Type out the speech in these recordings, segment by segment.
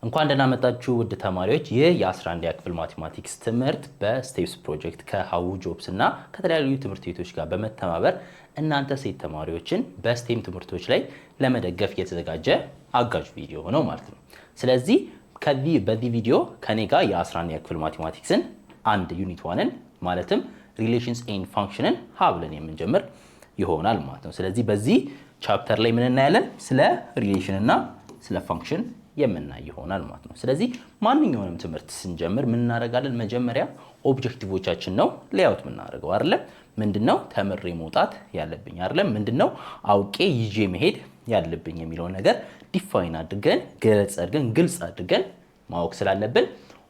እንኳን ደህና መጣችሁ ውድ ተማሪዎች። ይህ የ11ኛ ክፍል ማቴማቲክስ ትምህርት በስቴፕስ ፕሮጀክት ከሃው ጆብስ እና ከተለያዩ ትምህርት ቤቶች ጋር በመተባበር እናንተ ሴት ተማሪዎችን በስቴም ትምህርቶች ላይ ለመደገፍ የተዘጋጀ አጋዥ ቪዲዮ ነው ማለት ነው። ስለዚህ በዚህ ቪዲዮ ከኔ ጋር የ11ኛ ክፍል ማቴማቲክስን አንድ ዩኒት 1ን ማለትም ሪሌሽንስ ኤንድ ፋንክሽንን ብለን የምንጀምር ይሆናል ማለት ነው። ስለዚህ በዚህ ቻፕተር ላይ ምን እናያለን? ስለ ሪሌሽን እና ስለ ፋንክሽን የምናይ ይሆናል ማለት ነው። ስለዚህ ማንኛውንም ትምህርት ስንጀምር ምን እናደርጋለን? መጀመሪያ ኦብጀክቲቮቻችን ነው ሌአውት የምናደርገው አይደለ? ምንድነው ተምሬ መውጣት ያለብኝ አይደለ? ምንድነው አውቄ ይዤ መሄድ ያለብኝ የሚለውን ነገር ዲፋይን አድርገን ግልጽ አድርገን ማወቅ ስላለብን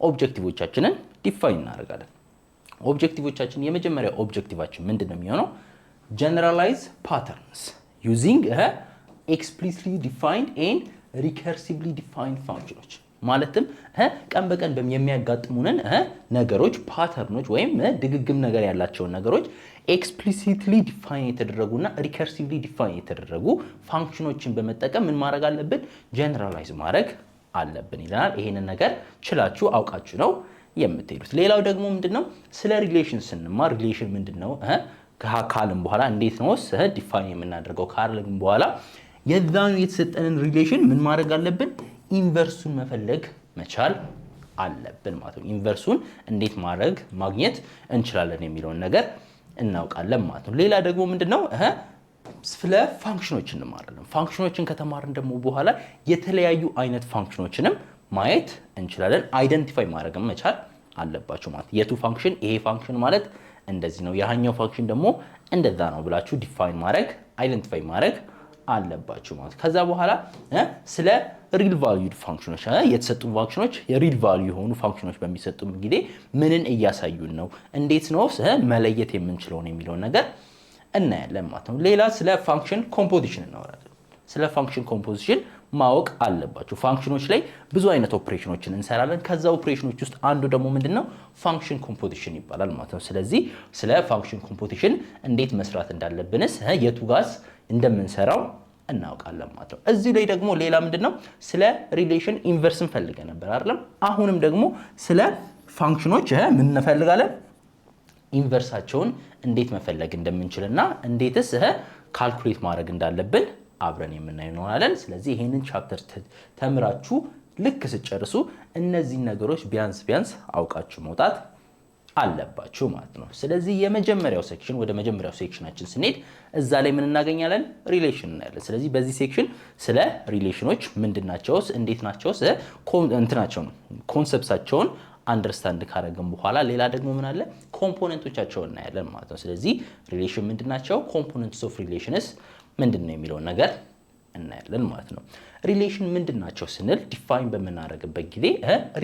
ኦብጀክቲቮቻችንን ዲፋይን እናደርጋለን። ኦብጀክቲቮቻችን የመጀመሪያ ኦብጀክቲቫችን ምንድነው የሚሆነው? generalize patterns using explicitly defined and recursively defined functions ማለትም ቀን በቀን የሚያጋጥሙንን ነገሮች ፓተርኖች ወይም ድግግም ነገር ያላቸውን ነገሮች explicitly define የተደረጉና recursively define የተደረጉ ፋንክሽኖችን በመጠቀም ምን ማድረግ አለብን? generalize ማድረግ አለብን ይላል። ይሄንን ነገር ችላችሁ አውቃችሁ ነው የምትሄዱት። ሌላው ደግሞ ምንድነው? ስለ ሪሌሽን ስንማር ሪሌሽን ምንድነው ካልን በኋላ እንዴት ነው ዲፋይን የምናደርገው ካልን በኋላ የዛኑ የተሰጠንን ሪሌሽን ምን ማድረግ አለብን? ኢንቨርሱን መፈለግ መቻል አለብን ማለት ነው። ኢንቨርሱን እንዴት ማግኘት እንችላለን የሚለውን ነገር እናውቃለን ማለት ነው። ሌላ ደግሞ ምንድነው ስለ ፋንክሽኖች እንማራለን። ፋንክሽኖችን ከተማርን ደግሞ በኋላ የተለያዩ አይነት ፋንክሽኖችንም ማየት እንችላለን። አይደንቲፋይ ማድረግ መቻል አለባችሁ ማለት የቱ ፋንክሽን ይሄ ፋንክሽን ማለት እንደዚህ ነው ያኛው ፋንክሽን ደግሞ እንደዛ ነው ብላችሁ ዲፋይን ማድረግ አይደንቲፋይ ማድረግ አለባችሁ ማለት። ከዛ በኋላ ስለ ሪል ቫልዩድ ፋንክሽኖች የተሰጡ ፋንክሽኖች የሪል ቫልዩ የሆኑ ፋንክሽኖች በሚሰጡም ጊዜ ምንን እያሳዩን ነው እንዴት ነው መለየት የምንችለው ነው የሚለው ነገር እናያለን ማለት ነው። ሌላ ስለ ፋንክሽን ኮምፖዚሽን እናወራለን። ስለ ፋንክሽን ኮምፖዚሽን ማወቅ አለባችሁ። ፋንክሽኖች ላይ ብዙ አይነት ኦፕሬሽኖችን እንሰራለን። ከዛ ኦፕሬሽኖች ውስጥ አንዱ ደግሞ ምንድነው ፋንክሽን ኮምፖዚሽን ይባላል ማለት ነው። ስለዚህ ስለ ፋንክሽን ኮምፖዚሽን እንዴት መስራት እንዳለብንስ የቱ ጋስ እንደምንሰራው እናውቃለን ማለት ነው። እዚህ ላይ ደግሞ ሌላ ምንድነው ስለ ሪሌሽን ኢንቨርስ እንፈልገ ነበር አይደል? አሁንም ደግሞ ስለ ፋንክሽኖች ምን እንፈልጋለን? ኢንቨርሳቸውን እንዴት መፈለግ እንደምንችልና እንዴትስ ካልኩሌት ማድረግ እንዳለብን አብረን የምናየው ነው አይደል? ስለዚህ ይሄንን ቻፕተር ተምራችሁ ልክ ስጨርሱ እነዚህ ነገሮች ቢያንስ አውቃችሁ መውጣት አለባችሁ ማለት ነው። ስለዚህ የመጀመሪያው ሴክሽን ወደ መጀመሪያው ሴክሽናችን ስንሄድ እዛ ላይ ምን እናገኛለን? ሪሌሽን እናያለን። ስለዚህ በዚህ ሴክሽን ስለ ሪሌሽኖች ምንድናቸውስ እንዴት ናቸውስ እንትናቸውን ኮንሰፕታቸውን አንደርስታንድ ካደረግን በኋላ ሌላ ደግሞ ምን አለ? ኮምፖነንቶቻቸውን እናያለን ማለት ነው። ስለዚህ ሪሌሽን ምንድናቸው? ኮምፖነንትስ ኦፍ ሪሌሽንስ ምንድነው የሚለው ነገር እናያለን ማለት ነው። ሪሌሽን ምንድናቸው ስንል ዲፋይን በመናረግበት ጊዜ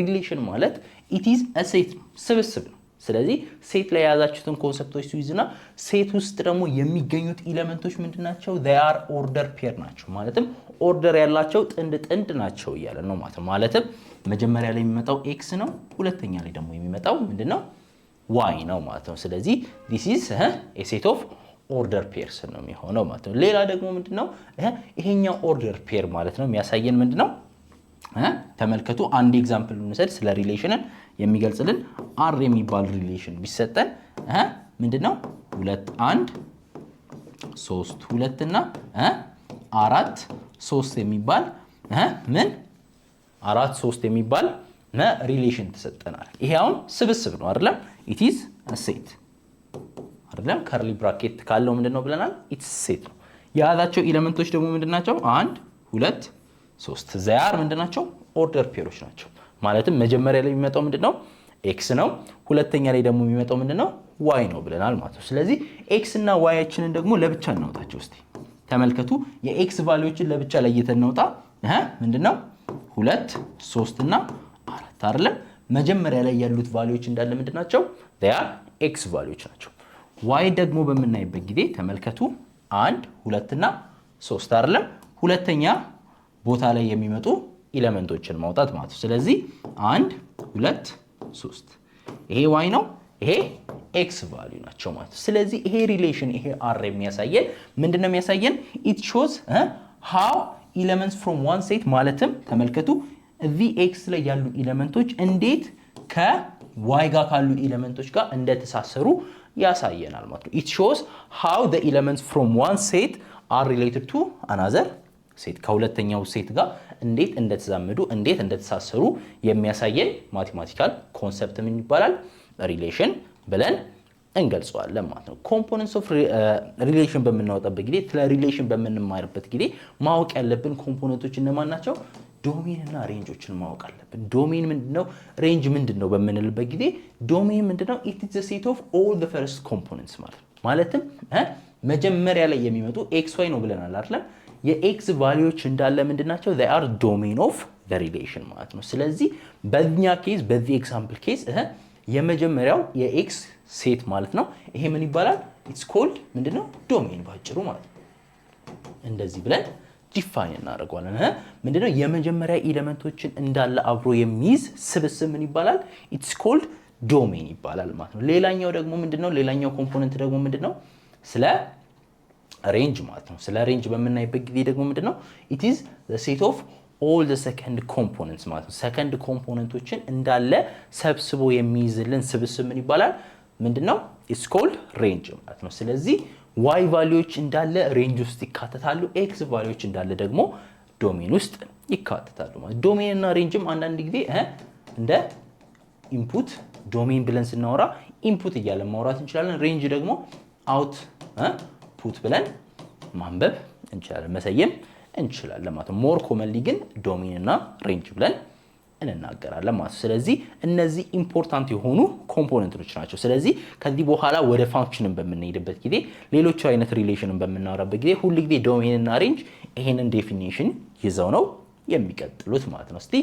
ሪሌሽን ማለት ኢት ኢዝ አ ሴት ነው፣ ስብስብ ነው። ስለዚህ ሴት ላይ የያዛችሁትን ኮንሰፕቶች ሲይዝና ሴት ውስጥ ደግሞ የሚገኙት ኤሌመንቶች ምንድናቸው? they are order pair ናቸው። ማለትም ኦርደር ያላቸው ጥንድ ናቸው እያለ ነው ማለት ነው። ማለትም መጀመሪያ ላይ የሚመጣው ኤክስ ነው፣ ሁለተኛ ላይ ደግሞ የሚመጣው ምንድነው? ዋይ ነው ማለት ነው። ስለዚህ this is a set of ኦርደር ፔርስ ነው የሚሆነው ማለት ነው። ሌላ ደግሞ ምንድነው ይሄኛው ኦርደር ፔር ማለት ነው የሚያሳየን ምንድነው? ተመልከቱ አንድ ኤግዛምፕል እንውሰድ። ስለ ሪሌሽንን የሚገልጽልን አር የሚባል ሪሌሽን ቢሰጠን ምንድነው 2 1 3 2 እና 4 3 የሚባል ምን 4 3 የሚባል ሪሌሽን ተሰጠናል። ይሄ አሁን ስብስብ ነው አይደለም? it is a set አይደለም? ከርሊ ብራኬት ካለው ምንድነው ብለናል? it's set ነው። የያዛቸው ኤሌመንቶች ደግሞ ምንድናቸው? 1 2 3 ዛያር ምንድናቸው? ኦርደር ፔሮች ናቸው። ማለትም መጀመሪያ ላይ የሚመጣው ምንድነው? ኤክስ ነው። ሁለተኛ ላይ ደግሞ የሚመጣው ምንድነው? ዋይ ነው ብለናል ማለት ነው። ስለዚህ ኤክስ እና ዋይያችንን ደግሞ ለብቻ እናውጣቸው እስቲ። ተመልከቱ የኤክስ ቫልዩዎችን ለብቻ ለይተን እናውጣ። ምንድነው 2 3 እና 4 አይደለም? መጀመሪያ ላይ ያሉት ቫልዩዎች እንዳለ ምንድናቸው? they are ኤክስ ቫልዩዎች ናቸው። ዋይ ደግሞ በመናይበት ጊዜ ተመልከቱ 1 2 እና 3 አይደለም? ሁለተኛ ቦታ ላይ የሚመጡ ኤሌመንቶችን ማውጣት ማለት ነው። ስለዚህ 1 2 3 ይሄ ዋይ ነው፣ ይሄ ኤክስ ቫልዩ ናቸው ማለት ነው። ስለዚህ ይሄ ሪሌሽን ይሄ አር የሚያሳየን ምንድነው የሚያሳየን? it shows how elements from one set ማለትም ተመልከቱ እዚህ ኤክስ ላይ ያሉ ኤሌመንቶች እንዴት ከዋይ ጋር ካሉ ኤሌመንቶች ጋር እንደተሳሰሩ ያሳየናል ማለት ነው። it shows how the elements from one set are related to another set ከሁለተኛው ሴት ጋር እንዴት እንደተዛመዱ እንዴት እንደተሳሰሩ የሚያሳየን ማቴማቲካል ኮንሰፕት ምን ይባላል? ሪሌሽን ብለን እንገልጸዋለን ማለት ነው። ኮምፖነንትስ ኦፍ ሪሌሽን በምናወጣበት ጊዜ ስለ ሪሌሽን በምንማርበት ጊዜ ማወቅ ያለብን ኮምፖነንቶች እነማን ናቸው? ዶሜን እና ሬንጆችን ማወቅ አለብን። ዶሜን ምንድነው? ሬንጅ ምንድነው በምንልበት ጊዜ ዶሜን ምንድነው? it is the set of all the first components ማለት ነው። ማለትም መጀመሪያ ላይ የሚመጡ ኤክስ ዋይ ነው ብለናል አይደል? የኤክስ ቫልዩዎች እንዳለ ምንድናቸው? they are domain of the relation ማለት ነው። ስለዚህ በእኛ ኬዝ በዚህ ኤግዛምፕል ኬዝ የመጀመሪያው የኤክስ ሴት ማለት ነው። ይሄ ምን ይባላል? it's called ምንድነው? ዶሜን ባጭሩ ማለት ነው። እንደዚህ ብለን ዲፋይን እናደርገዋለን። ምንድነው? የመጀመሪያ ኤሌመንቶችን እንዳለ አብሮ የሚይዝ ስብስብ ምን ይባላል? it's called ዶሜን ይባላል ማለት ነው። ሌላኛው ደግሞ ምንድነው? ሌላኛው ኮምፖነንት ደግሞ ምንድነው? ስለ ሬንጅ ማለት ነው። ስለ ሬንጅ በምናይበት ጊዜ ደግሞ ምንድነው? it is the set of all the second components ማለት ነው። ሰከንድ ኮምፖነንቶችን እንዳለ ሰብስቦ የሚይዝልን ስብስብ ምን ይባላል? ምንድነው? it's called ሬንጅ ማለት ነው። ስለዚህ ዋይ ቫልዩዎች እንዳለ ሬንጅ ውስጥ ይካተታሉ፣ ኤክስ ቫልዩዎች እንዳለ ደግሞ ዶሜን ውስጥ ይካተታሉ ማለት። ዶሜን እና ሬንጅም አንዳንድ ጊዜ እንደ ኢንፑት ዶሜን ብለን ስናወራ ኢንፑት እያለን ማውራት እንችላለን። ሬንጅ ደግሞ አውት ፑት ብለን ማንበብ እንችላለን፣ መሰየም እንችላለን ማለት ነው። ሞር ኮመንሊ ግን ዶሜን እና ሬንጅ ብለን እንናገራለን ማለት ነው። ስለዚህ እነዚህ ኢምፖርታንት የሆኑ ኮምፖነንቶች ናቸው። ስለዚህ ከዚህ በኋላ ወደ ፋንክሽንን በምንሄድበት ጊዜ ሌሎች አይነት ሪሌሽንን በምናወራበት ጊዜ ሁሉ ጊዜ ዶሜን እና ሬንጅ ይሄንን ዴፊኒሽን ይዘው ነው የሚቀጥሉት ማለት ነው። እስቲ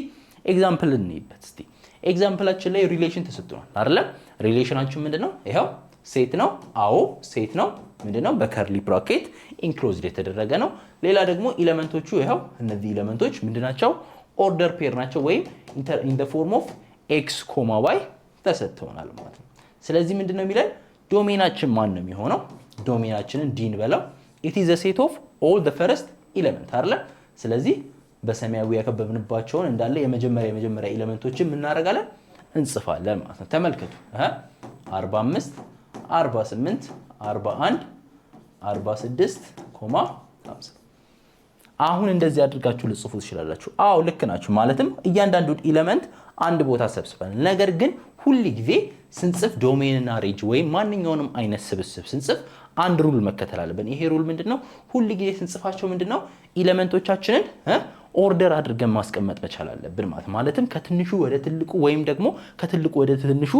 ኤግዛምፕል እንይበት። እስቲ ኤግዛምፕላችን ላይ ሪሌሽን ተሰጥቷል አይደል? ሪሌሽናችን ምንድነው? ይሄው ሴት ነው። አዎ ሴት ነው። ምንድነው? በከርሊ ብራኬት ኢንክሎዝድ የተደረገ ነው። ሌላ ደግሞ ኤሌመንቶቹ ይሄው እነዚህ ኤሌመንቶች ምንድናቸው? ኦርደር ፔር ናቸው ወይም ኢን ዘ ፎርም ኦፍ ኤክስ ኮማ ዋይ ተሰጥተውናል ማለት ነው። ስለዚህ ምንድነው የሚለን? ዶሜናችን ማን ነው የሚሆነው? ዶሜናችንን ዲን በለው it is a set of all the first element አይደል? ስለዚህ በሰማያዊ ያከበብንባቸውን እንዳለ የመጀመሪያ ኤሌመንቶችን ምን እናደርጋለን? እንጽፋለን ማለት ነው። ተመልከቱ 45 48 41 46 ኮማ 50 አሁን እንደዚህ አድርጋችሁ ልጽፉ ትችላላችሁ። አዎ ልክ ናችሁ። ማለትም እያንዳንዱ ኤሌመንት አንድ ቦታ ሰብስበን፣ ነገር ግን ሁሉ ጊዜ ስንጽፍ ዶሜን እና ሬንጅ ወይም ማንኛውንም አይነት ስብስብ ስንጽፍ አንድ ሩል መከተል አለብን። ይሄ ሩል ምንድነው? ሁሉ ጊዜ ስንጽፋቸው ምንድነው? ኤሌመንቶቻችንን ኦርደር አድርገን ማስቀመጥ መቻል አለብን ማለት ማለትም ከትንሹ ወደ ትልቁ ወይም ደግሞ ከትልቁ ወደ ትንሹ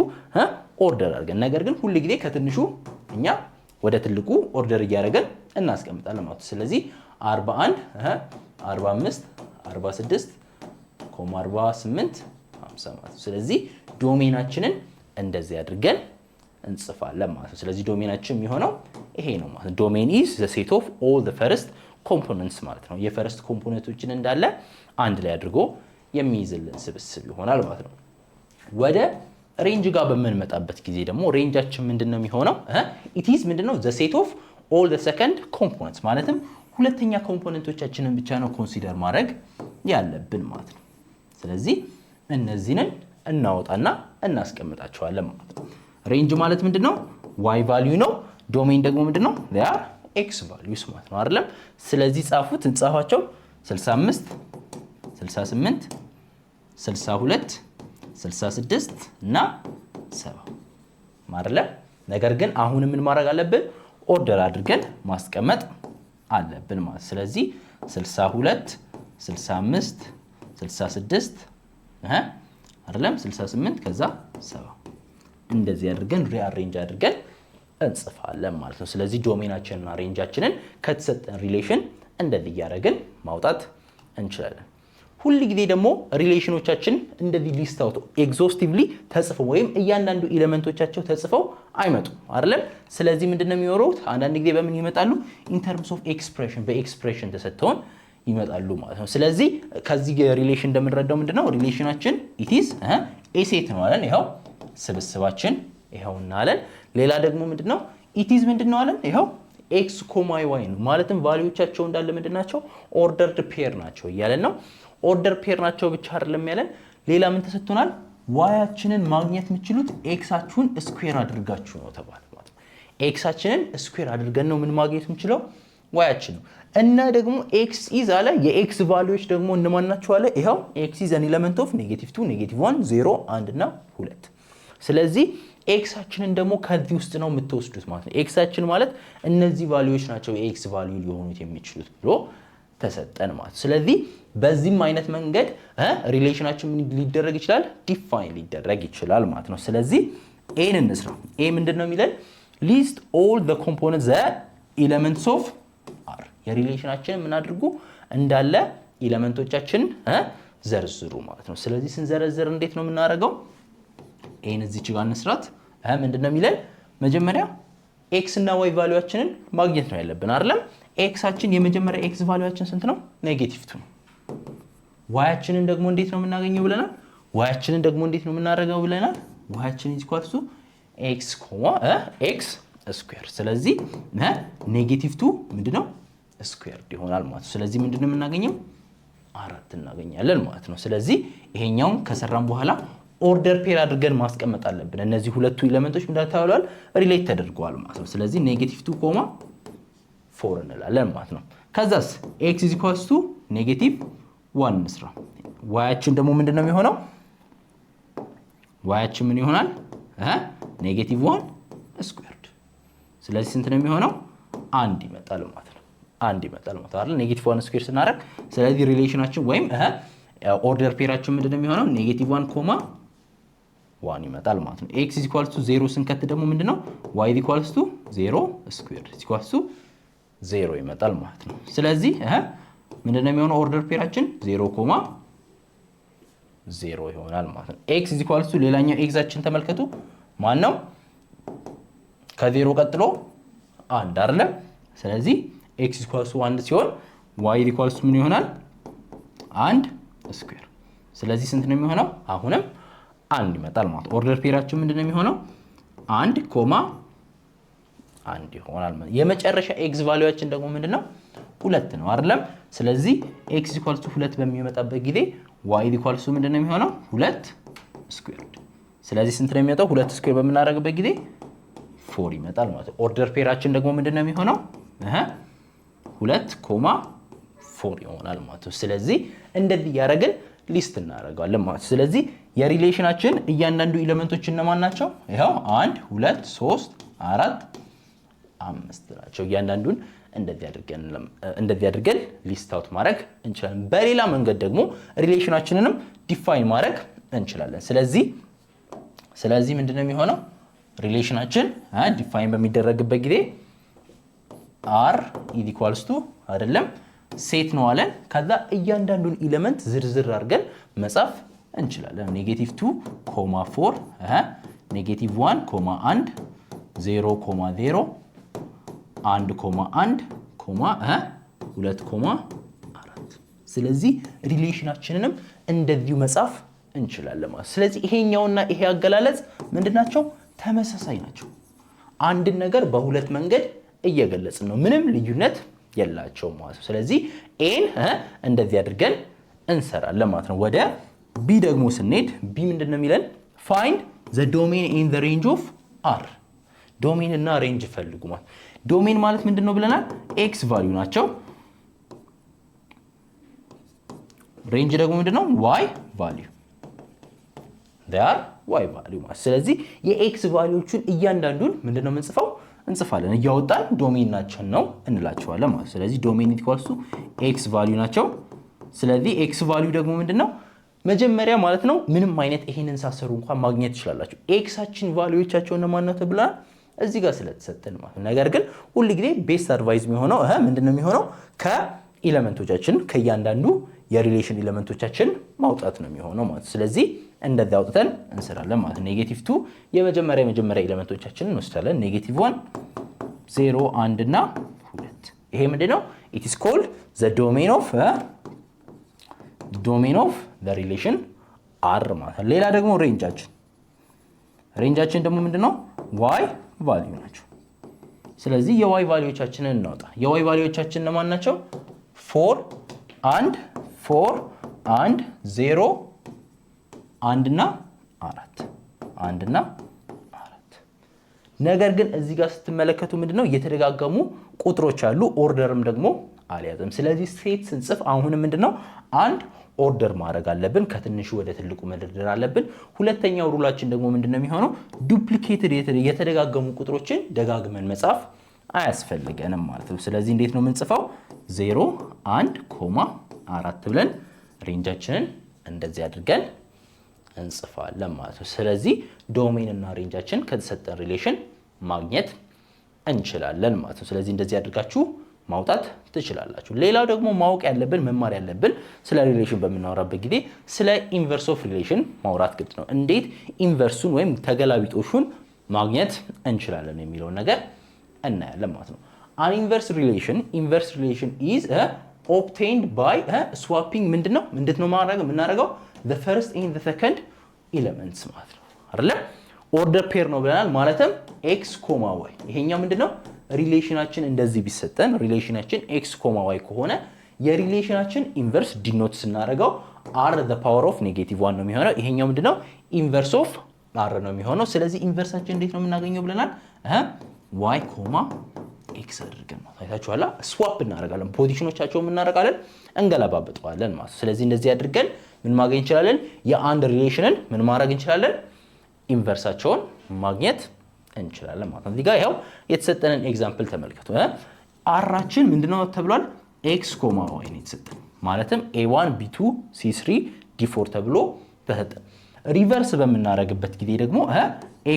ኦርደር አድርገን፣ ነገር ግን ሁሉ ጊዜ ከትንሹ እኛ ወደ ትልቁ ኦርደር እያደረገን እናስቀምጣለን ማለት ነው። ስለዚህ 41 45 46 ኮማ 48 50 ማለት ነው። ስለዚህ ዶሜናችንን እንደዚህ አድርገን እንጽፋለን ማለት ነው። ስለዚህ ዶሜናችን የሚሆነው ይሄ ነው ማለት ነው። ዶሜን ኢዝ ዘ ሴት ኦፍ ኦል ዘ ፈርስት ኮምፖነንትስ ማለት ነው። የፈርስት ኮምፖነንቶችን እንዳለ አንድ ላይ አድርጎ የሚይዝልን ስብስብ ይሆናል ማለት ነው። ወደ ሬንጅ ጋር በምንመጣበት ጊዜ ደግሞ ሬንጃችን ምንድነው የሚሆነው? it is ምንድነው? the set of all the second components ማለትም ሁለተኛ ኮምፖነንቶቻችንን ብቻ ነው ኮንሲደር ማድረግ ያለብን ማለት ነው። ስለዚህ እነዚህን እናወጣና እናስቀምጣቸዋለን ማለት ነው። ሬንጅ ማለት ምንድነው? y ቫልዩ ነው። ዶሜን ደግሞ ምንድነው? they are x values ማለት ነው አይደለም? ስለዚህ ጻፉት፣ እንጻፋቸው 65 68 62 66 እና 70 ማለት። ነገር ግን አሁን ምን ማድረግ አለብን? ኦርደር አድርገን ማስቀመጥ አለብን ማለት። ስለዚህ 62 65 66 አይደለም 68 ከዛ 70 እንደዚህ አድርገን ሪአሬንጅ አድርገን እንጽፋለን ማለት ነው። ስለዚህ ዶሜናችንና ሬንጃችንን ከተሰጠን ሪሌሽን እንደዚህ ያደረግን ማውጣት እንችላለን። ሁሉ ጊዜ ደግሞ ሪሌሽኖቻችን እንደዚህ ሊስት አውቶ ኤግዞስቲቭሊ ተጽፈው ወይም እያንዳንዱ ኤሌመንቶቻቸው ተጽፈው አይመጡም አይደለም? ስለዚህ ምንድነው የሚወሩት? አንዳንድ ጊዜ በምን ይመጣሉ? ኢን ተርምስ ኦፍ ኤክስፕሬሽን፣ በኤክስፕሬሽን ተሰጥተውን ይመጣሉ ማለት ነው። ስለዚህ ከዚህ ሪሌሽን እንደምንረዳው ምንድነው ሪሌሽናችን it is a set ነው አለን። ይሄው ስብስባችን ይሄውና አለን። ሌላ ደግሞ ምንድነው it is ምንድነው አለን? ይሄው x, y ነው። ማለትም ቫልዩዎቻቸው እንዳለ ምንድናቸው? ኦርደርድ ፔር ናቸው እያለን ነው። ኦርደር ፔር ናቸው ብቻ አይደለም ያለን ሌላ ምን ተሰጥቶናል ዋያችንን ማግኘት የምትችሉት ኤክሳችሁን ስኩዌር አድርጋችሁ ነው ተባለ ማለት ነው ኤክሳችንን ስኩዌር አድርገን ነው ምን ማግኘት የምንችለው ዋያችን ነው እና ደግሞ ኤክስ ኢዝ አለ የኤክስ ቫልዩዎች ደግሞ እነማን ናቸው አለ ይሄው ኤክስ ኢዝ አን ኤሌመንት ኦፍ -2 -1 0 1 እና 2 ስለዚህ ኤክሳችንን ደግሞ ከዚህ ውስጥ ነው የምትወስዱት ማለት ነው ኤክሳችን ማለት እነዚህ ቫልዩዎች ናቸው የኤክስ ቫልዩ ሊሆኑት የሚችሉት ብሎ ተሰጠን ማለት ስለዚህ በዚህም አይነት መንገድ ሪሌሽናችን ምን ሊደረግ ይችላል ዲፋይን ሊደረግ ይችላል ማለት ነው ስለዚህ ኤን እንስራ ኤ ምንድነው የሚለን ሊስት ኦል ዘ ኮምፖነንትስ ዘ ኤሌመንትስ ኦፍ አር የሪሌሽናችን ምን አድርጉ እንዳለ ኤሌመንቶቻችን ዘርዝሩ ማለት ነው ስለዚህ ስንዘረዝር እንዴት ነው የምናደርገው ኤን እዚች ጋር እንስራት ምንድነው የሚለን መጀመሪያ ኤክስ እና ዋይ ቫልዩአችንን ማግኘት ነው ያለብን አይደለም ኤክሳችን የመጀመሪያ ኤክስ ቫልዩአችን ስንት ነው -2 ነው ዋያችንን ደግሞ እንዴት ነው የምናገኘው ብለናል ዋያችንን ደግሞ እንዴት ነው የምናደርገው ብለናል ዋያችን ኢኳልስ ቱ ኤክስ ኮማ ኤክስ ስኩዌር ስለዚህ -2 ምንድነው ስኩዌርድ ይሆናል ማለት ነው ስለዚህ ምንድነው የምናገኘው 4 እናገኛለን ማለት ነው ስለዚህ ይሄኛውን ከሰራን በኋላ ኦርደር ፔር አድርገን ማስቀመጥ አለብን እነዚህ ሁለቱ ኤሌመንቶች ምን ተባሏል ሪሌት ተደርገዋል ማለት ነው ስለዚህ -2 ኮማ 4 እንላለን ማለት ነው ከዛስ x -1 እንስራ ዋያችን ደግሞ ምንድነው የሚሆነው ዋያችን ምን ይሆናል -1 ስኩዌርድ ስለዚህ ስንት ነው የሚሆነው 1 ይመጣል ማለት ነው 1 ይመጣል ማለት አይደል -1 ስኩዌር ስናደርግ ስለዚህ ሪሌሽናችን ወይም ኦርደር ፔራችን ምንድነው የሚሆነው -1 ኮማ 1 ይመጣል ማለት ነው x 0 ስንከት ደግሞ ምንድነው y 0 ስኩዌር 0 ይመጣል ማለት ነው ስለዚህ ምንድነው የሚሆነው ኦርደር ፔራችን 0 ኮማ 0 ይሆናል ማለት ነው x ሌላኛው ኤክሳችን ተመልከቱ ማን ነው ከ0 ቀጥሎ 1 አይደል ስለዚህ x 1 ሲሆን y ምን ይሆናል 1 ስኩዌር ስለዚህ ስንት ነው የሚሆነው አሁንም 1 ይመጣል ማለት ኦርደር ፔራችን ምንድነው የሚሆነው 1 ኮማ 1 ይሆናል ማለት የመጨረሻ x ቫልዩአችን ደግሞ ምንድነው 2 ነው አይደለም ስለዚህ x 2 በሚመጣበት ጊዜ y ምንድነው የሚሆነው 2 ስኩዌር ስለዚህ ስንት ነው የሚመጣው 2 ስኩዌር በመናደርግበት ጊዜ 4 ይመጣል ማለት ኦርደር ፔራችን ደግሞ ምንድነው የሚሆነው 2 ኮማ 4 ይሆናል ማለት ስለዚህ እንደዚህ ያደረግን ሊስት እናደርጋለን ማለት ስለዚህ የሪሌሽናችን እያንዳንዱ ኤሌመንቶች እነማን ናቸው ይሄው 1 2 3 4 5 ናቸው እያንዳንዱን እንደዚህ አድርገን ሊስት አውት ማድረግ እንችላለን በሌላ መንገድ ደግሞ ሪሌሽናችንንም ዲፋይን ማድረግ እንችላለን ስለዚህ ምንድነው የሚሆነው ሪሌሽናችን ዲፋይን በሚደረግበት ጊዜ r አይደለም ሴት ነው አለን ከዛ እያንዳንዱን ኤሌመንት ዝርዝር አድርገን መጻፍ እንችላለን -2 ኮማ 4 -1 ኮማ 1 0 ኮማ 0 1 ኮማ 1 ኮማ 2 ኮማ 4 ስለዚህ ሪሌሽናችንንም እንደዚሁ መጻፍ እንችላለን ማለት ስለዚህ ይሄኛውና ይሄ አገላለጽ ምንድናቸው ተመሳሳይ ናቸው አንድ ነገር በሁለት መንገድ እየገለጽን ነው ምንም ልዩነት የላቸው ማለት ነው ስለዚህ ኤን እንደዚህ አድርገን እንሰራለን ማለት ነው ወደ ቢ ደግሞ ስንሄድ ቢ ምንድነው የሚለን find the domain in the range of r ዶሜን እና ሬንጅ ፈልጉ ማለት ዶሜን ማለት ምንድነው ብለናል x ቫልዩ ናቸው ሬንጅ ደግሞ ምንድነው y ቫልዩ they are y ቫልዩ ማለት ስለዚህ የx ቫልዩዎችን እያንዳንዱን ምንድነው የምንጽፈው እንጽፋለን እያወጣን ዶሜን ናቸው ነው እንላቸዋለን ማለት ስለዚህ ዶሜን x ቫልዩ ናቸው ስለዚህ x ቫልዩ ደግሞ ምንድነው መጀመሪያ ማለት ነው ምንም አይነት ይሄንን ሳሰሩ እንኳን ማግኘት ይችላልላችሁ ኤክሳችን ቫልዩዎቻቸው እና ማን ነው ተብላ እዚህ ጋር ስለተሰጠን ማለት ነገር ግን ሁሉ ጊዜ ቤስት አድቫይስ የሚሆነው ምንድነው የሚሆነው ከኤሌመንቶቻችን ከያንዳንዱ የሪሌሽን ኤሌመንቶቻችን ማውጣት ነው የሚሆነው ማለት ስለዚህ እንደዛ አውጥተን እንሰራለን ማለት -2 የመጀመሪያ ኤሌመንቶቻችንን እንወስዳለን -1 0 1 እና 2 ይሄ ምንድነው it is called the domain of the relation r ማለት ሌላ ደግሞ ሬንጃችን ደግሞ ምንድነው y ቫልዩ ናቸው ስለዚህ የy ቫልዩዎቻችንን እናውጣ የy ቫልዩዎቻችን ለማን ናቸው 4 1 4 1 0 1 እና 4 1 እና 4 ነገር ግን እዚህ ጋር ስትመለከቱ ምንድነው እየተደጋገሙ ቁጥሮች አሉ ኦርደርም ደግሞ አልያዘም ስለዚህ ሴት ስንጽፍ አሁንም ምንድነው አንድ ኦርደር ማድረግ አለብን ከትንሹ ወደ ትልቁ መደርደር አለብን ሁለተኛው ሩላችን ደግሞ ምንድነው የሚሆነው ዱፕሊኬትድ የተደጋገሙ ቁጥሮችን ደጋግመን መጻፍ አያስፈልገንም ማለት ነው ስለዚህ እንዴት ነው የምንጽፈው 0 1 4 ብለን ሬንጃችንን እንደዚህ አድርገን እንጽፋለን ማለት ነው ስለዚህ ዶሜን እና ሬንጃችን ከተሰጠን ሪሌሽን ማግኘት እንችላለን ማለት ነው ስለዚህ እንደዚህ አድርጋችሁ ማውጣት ትችላላችሁ ሌላው ደግሞ ማወቅ ያለብን መማር ያለብን ስለ ሪሌሽን በመናወራበት ጊዜ ስለ ኢንቨርስ ኦፍ ሪሌሽን ማውራት ግድ ነው እንዴት ኢንቨርሱን ወይም ተገላቢጦሹን ማግኘት እንችላለን የሚለው ነገር እናያለን ማለት ነው an inverse relation is obtained by swapping ምንድነው የምናደርገው the first and the second elements ማለት ነው አይደለ ኦርደር ፔር ነው ብለናል ማለትም x, y ይሄኛው ምንድነው ሪሌሽናችን እንደዚህ ቢሰጠን ሪሌሽናችን x, y ከሆነ የሪሌሽናችን ኢንቨርስ ዲኖት ስናደርገው r the power of -1 ነው የሚሆነው ይሄኛው ምንድነው ኢንቨርስ ኦፍ r ነው የሚሆነው ስለዚህ ኢንቨርሳችን እንዴት ነው የምናገኘው ብለናል y, x አድርገን ነው ታይታችኋላ ስዋፕ እናደርጋለን ፖዚሽኖቻቸውን እናደርጋለን እንገላባበጠዋለን ማለት ስለዚህ እንደዚህ አድርገን ምን ማግኘት እንችላለን የአንድ ሪሌሽንን ምን ማድረግ እንችላለን ኢንቨርሳቸውን ማግኘት እንችላለን ማለት ነው እዚህ ጋር ያው የተሰጠንን ኤግዛምፕል ተመልከቱ አራችን ምንድነው ተብሏል x, y ነው የተሰጠን ማለትም a1 b2 c3 d4 ተብሎ ተሰጠን ሪቨርስ በመናረግበት ጊዜ ደግሞ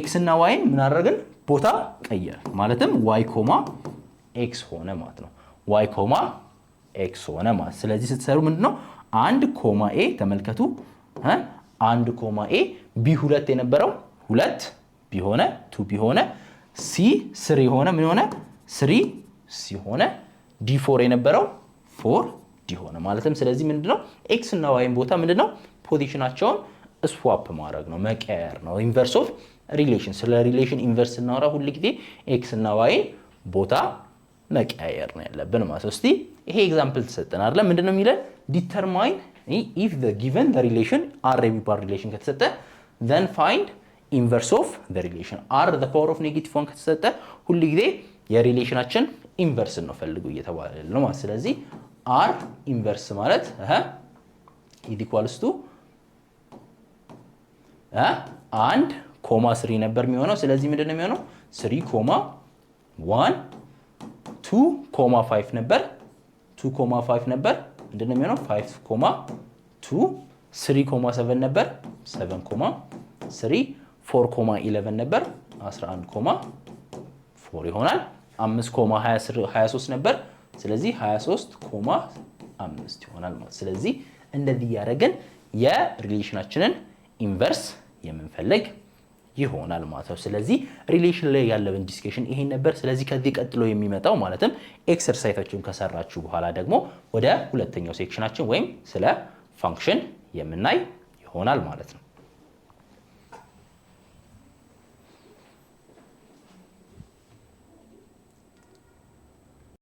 x እና y ምን አደረግን ቦታ ቀየር ማለትም y, x ሆነ ማለት ነው y, x ሆነ ማለት ስለዚህ ስትሰሩ ምንድነው 1, a ተመልከቱ 1, a b2 የነበረው 2 ቢሆነ 2 ቢሆነ c 3 ሆነ ምን ሆነ 3 c ሆነ d4 የነበረው 4 d ሆነ ማለትም ስለዚህ ምንድነው x እና y ቦታ ምንድነው ፖዚሽናቸውን ስዋፕ ማድረግ ነው መቀየር ነው ኢንቨርስ ኦፍ ሪሌሽን ስለ ሪሌሽን ኢንቨርስ እናወራ ሁሉ ጊዜ x እና y ቦታ መቀየር ነው ያለብን ማለት ነው እስቲ ይሄ ኤግዛምፕል ተሰጠን አይደል ምንድነው የሚለን ዲተርማይን if the given the relation r የሚባል ሪሌሽን ከተሰጠ then find inverse of the relation r the power of -1 ከተሰጠ ሁሉ ጊዜ የሪሌሽናችን ኢንቨርስ ነው ፈልጉ እየተባለ ነው ማለት ስለዚህ r ኢንቨርስ ማለት is equals to 1, 3 ነበር የሚሆነው ስለዚህ ምንድነው የሚሆነው 3, 1 2, 5 ነበር 2, 5 ነበር ምንድነው የሚሆነው 5, 2 3, 7 ነበር 7, 3 4, 11 ነበር 11, 4 ይሆናል 5, 23 ነበር ስለዚህ 23, 5 ይሆናል ማለት ስለዚህ እንደዚህ ያደረግን የሪሌሽናችንን ኢንቨርስ የምንፈልግ ይሆናል ማለት ነው ስለዚህ ሪሌሽን ላይ ያለውን ዲስከሽን ይሄን ነበር ስለዚህ ከዚህ ቀጥሎ የሚመጣው ማለትም ኤክሰርሳይዛችሁን ከሰራችሁ በኋላ ደግሞ ወደ ሁለተኛው ሴክሽናችን ወይም ስለ ፋንክሽን የምናይ ይሆናል ማለት ነው